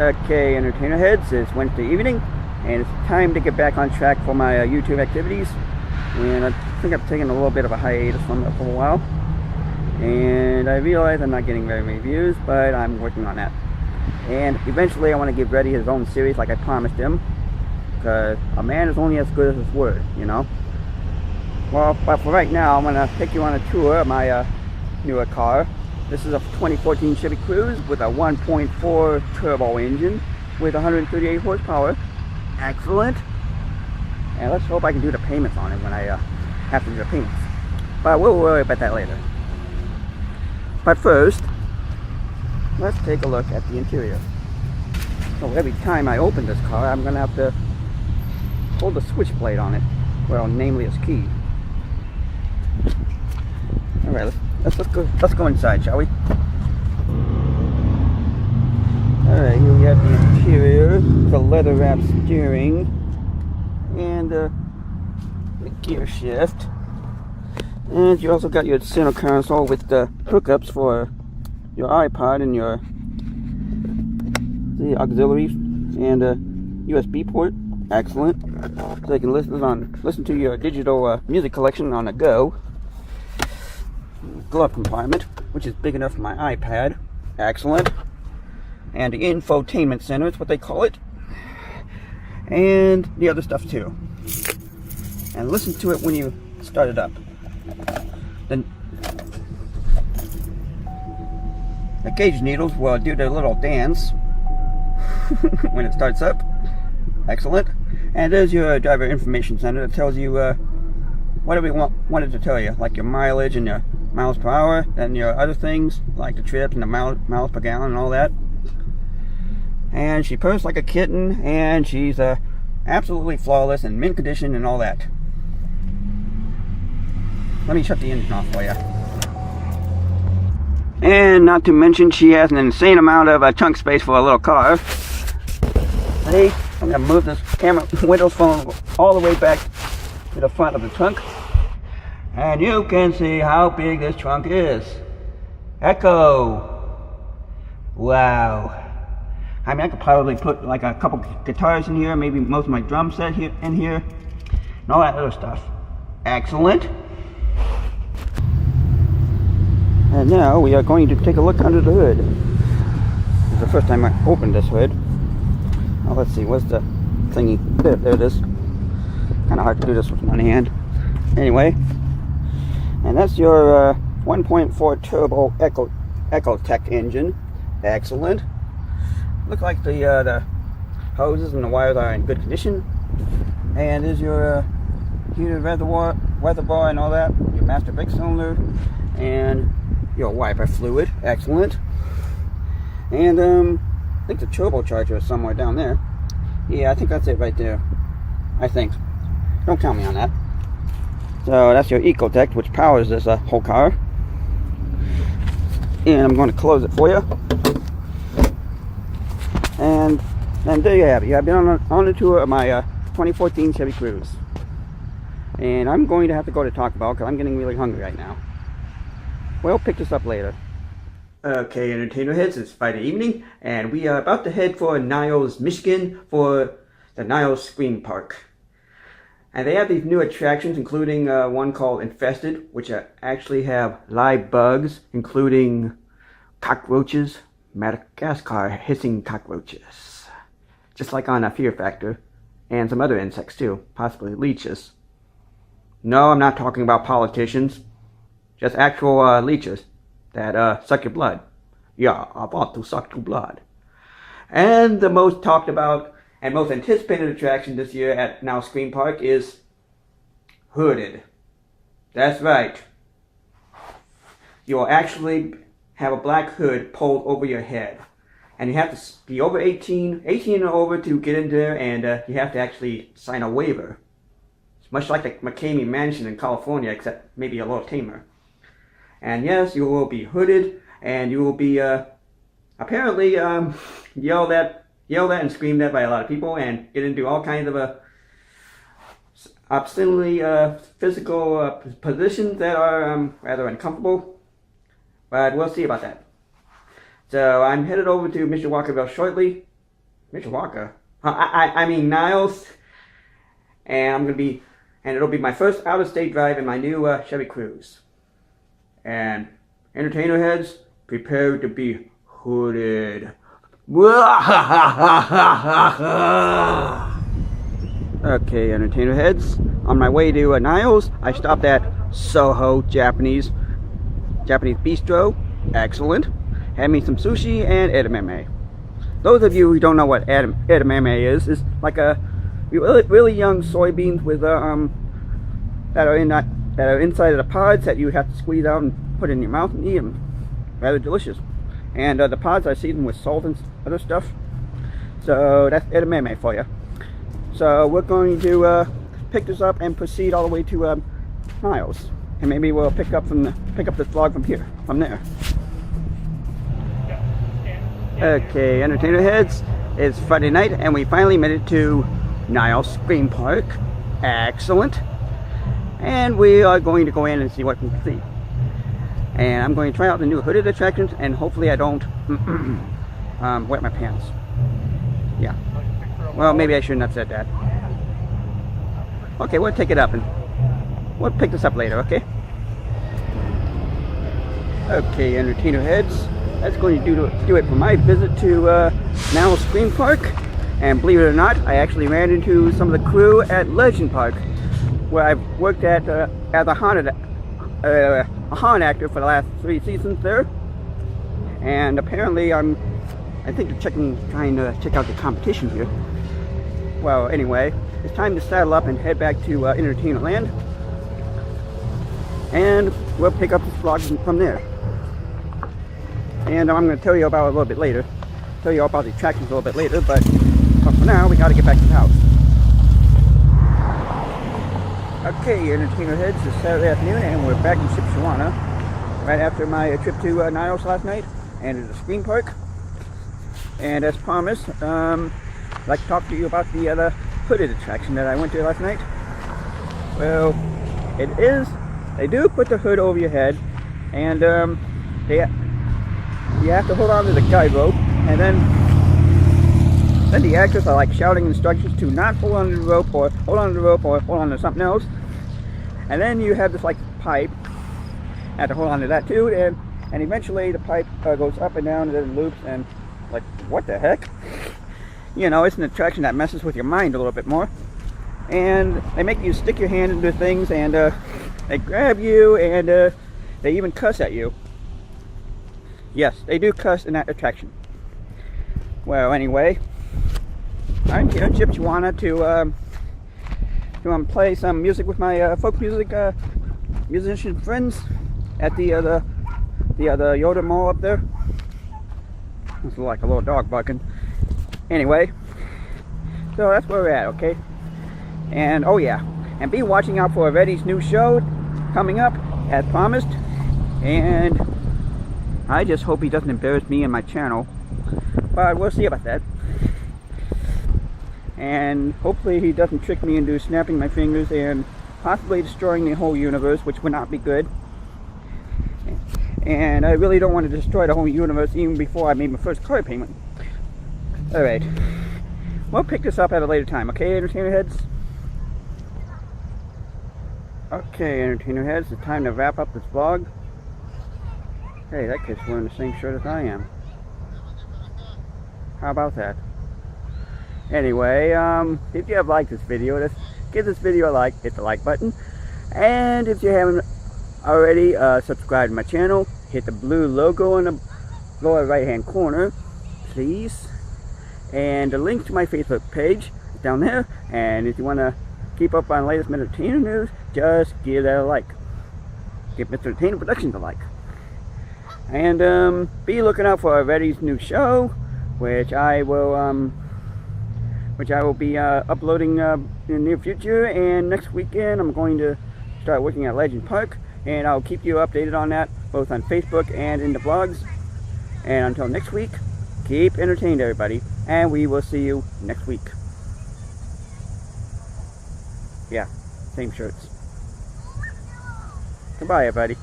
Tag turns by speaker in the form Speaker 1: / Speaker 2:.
Speaker 1: Okay, Entertainerheads, it's Wednesday evening, and it's time to get back on track for my YouTube activities. And I think I've taken a little bit of a hiatus from it for a while. And I realize I'm not getting very many views, but I'm working on that. And eventually I want to give Reddy his own series like I promised him. Because a man is only as good as his word, you know? Well, but for right now, I'm going to take you on a tour of my newer car. This is a 2014 Chevy Cruze with a 1.4 turbo engine with 138 horsepower. Excellent. And let's hope I can do the payments on it when I have to do the payments. But we'll worry about that later. But first, let's take a look at the interior. So every time I open this car, I'm going to have to hold the switchblade on it. Well, namely its key. Alright, let's go inside, shall we? Alright, here we have the interior, the leather wrapped steering, and the gear shift. And you also got your center console with the hookups for your iPod and the auxiliaries and a USB port. Excellent. So you can listen to your digital music collection on the go. Glove compartment, which is big enough for my iPad. Excellent. And the infotainment center is what they call it. And the other stuff too. And listen to it when you start it up. Then the gauge needles will do their little dance when it starts up. Excellent. And there's your driver information center that tells you whatever you wanted to tell you, like your mileage and your miles per hour, and your other things like the trips and the miles per gallon and all that. And she purrs like a kitten, and she's absolutely flawless and mint condition and all that. Let me shut the engine off for you. And not to mention, she has an insane amount of trunk space for a little car. See, I'm gonna move this camera Windows phone all the way back to the front of the trunk. And you can see how big this trunk is. Echo. Wow. I mean, I could probably put like a couple guitars in here, maybe most of my drum set here in here, and all that other stuff. Excellent. And now we are going to take a look under the hood. This is the first time I opened this hood. Now let's see, what's the thingy? There it is. Kind of hard to do this with one hand. Anyway. And that's your 1.4 turbo Ecotec engine. Excellent. Look like the hoses and the wires are in good condition. And there's your heated reservoir and all that. Your master brake cylinder and your wiper fluid. Excellent. And I think the turbocharger is somewhere down there. Yeah, I think that's it right there. I think. Don't count me on that. So that's your Ecotec, which powers this whole car. And I'm going to close it for you. And there you have it. I've been on a tour of my 2014 Chevy Cruze. And I'm going to have to go to Taco Bell because I'm getting really hungry right now. We'll pick this up later. Okay, Entertainer Heads, it's Friday evening, and we are about to head for Niles, Michigan for the Niles Scream Park. And they have these new attractions, including one called Infested, which actually have live bugs, including cockroaches, Madagascar hissing cockroaches. Just like on Fear Factor, and some other insects too, possibly leeches. No, I'm not talking about politicians, just actual leeches that suck your blood. Yeah, I want to suck your blood. And the most talked about and most anticipated attraction this year at Niles Scream Park is Hooded. That's right. You will actually have a black hood pulled over your head. And you have to be over 18 and over to get in there, and you have to actually sign a waiver. It's much like the McCamey Mansion in California, except maybe a little tamer. And yes, you will be hooded, and you will be apparently yelled at and screamed at by a lot of people, and get into all kinds of obscenely physical positions that are rather uncomfortable. But we'll see about that. So I'm headed over to Mr. Walkerville shortly, Mishawaka. I mean Niles. And it'll be my first out-of-state drive in my new Chevy Cruze. And entertainer heads, prepare to be hooded. Okay, entertainer heads, on my way to Niles, I stopped at Soho Japanese Bistro. Excellent. Had me some sushi and edamame. Those of you who don't know what edamame is like a really young soybeans with that are inside of the pods that you have to squeeze out and put in your mouth and eat them. Rather delicious. And the pods are seasoned with salt and other stuff. So that's edamame for you. So we're going to pick this up and proceed all the way to Niles. And maybe we'll pick up this vlog from there. Okay, entertainer heads, it's Friday night and we finally made it to Niles Scream Park. Excellent. And we are going to go in and see what we can see. And I'm going to try out the new hooded attractions and hopefully I don't wet my pants. Yeah. Well, maybe I shouldn't have said that. Okay, we'll take it up and we'll pick this up later, okay? Okay, entertainer heads. That's going to do it for my visit to Niles Scream Park. And believe it or not, I actually ran into some of the crew at Legend Park, where I've worked as a haunt actor for the last 3 seasons there. And apparently I think they're trying to check out the competition here. Well, anyway, it's time to saddle up and head back to Entertainerland. And we'll pick up this vlog from there. And I'm going to tell you about it a little bit later. Tell you all about the attractions a little bit later, but for now, we got to get back to the house. Okay, entertainer heads, it's Saturday afternoon, and we're back in Shipshewana right after my trip to Niles last night, and it's a Scream Park. And as promised, I'd like to talk to you about the other hooded attraction that I went to last night. Well, they do put the hood over your head, and you have to hold on to the guide rope, and then the actors are like shouting instructions to not hold on to the rope, or hold on to the rope, or hold on to something else. And then you have this like pipe, you have to hold on to that too, and eventually the pipe goes up and down and then loops, and like, what the heck? You know, it's an attraction that messes with your mind a little bit more. And they make you stick your hand into things, and they grab you, and they even cuss at you. Yes, they do cuss in that attraction. Well, anyway, I'm here in Shipshewana to play some music with my folk music musician friends at the other Yoda Mall up there. It's like a little dog barking. Anyway, so that's where we're at, okay? And oh yeah, and be watching out for Reddy's new show coming up as promised. And I just hope he doesn't embarrass me and my channel, but we'll see about that. And hopefully he doesn't trick me into snapping my fingers and possibly destroying the whole universe, which would not be good. And I really don't want to destroy the whole universe even before I made my first car payment. Alright, we'll pick this up at a later time, okay, entertainer heads? Okay, entertainer heads, it's time to wrap up this vlog. Hey, that kid's wearing the same shirt as I am. How about that? Anyway, if you have liked this video, just give this video a like, hit the like button. And if you haven't already subscribed to my channel, hit the blue logo in the lower right hand corner, please. And the link to my Facebook page is down there. And if you want to keep up on latest entertainer news, just give that a like. Give Mr. Entertainer Productions a like. And be looking out for Reddy's new show, which I will be uploading in the near future. And next weekend I'm going to start working at Legend Park, and I'll keep you updated on that both on Facebook and in the vlogs. And until next week, keep entertained, everybody, and we will see you next week. Yeah, same shirts. Goodbye, everybody.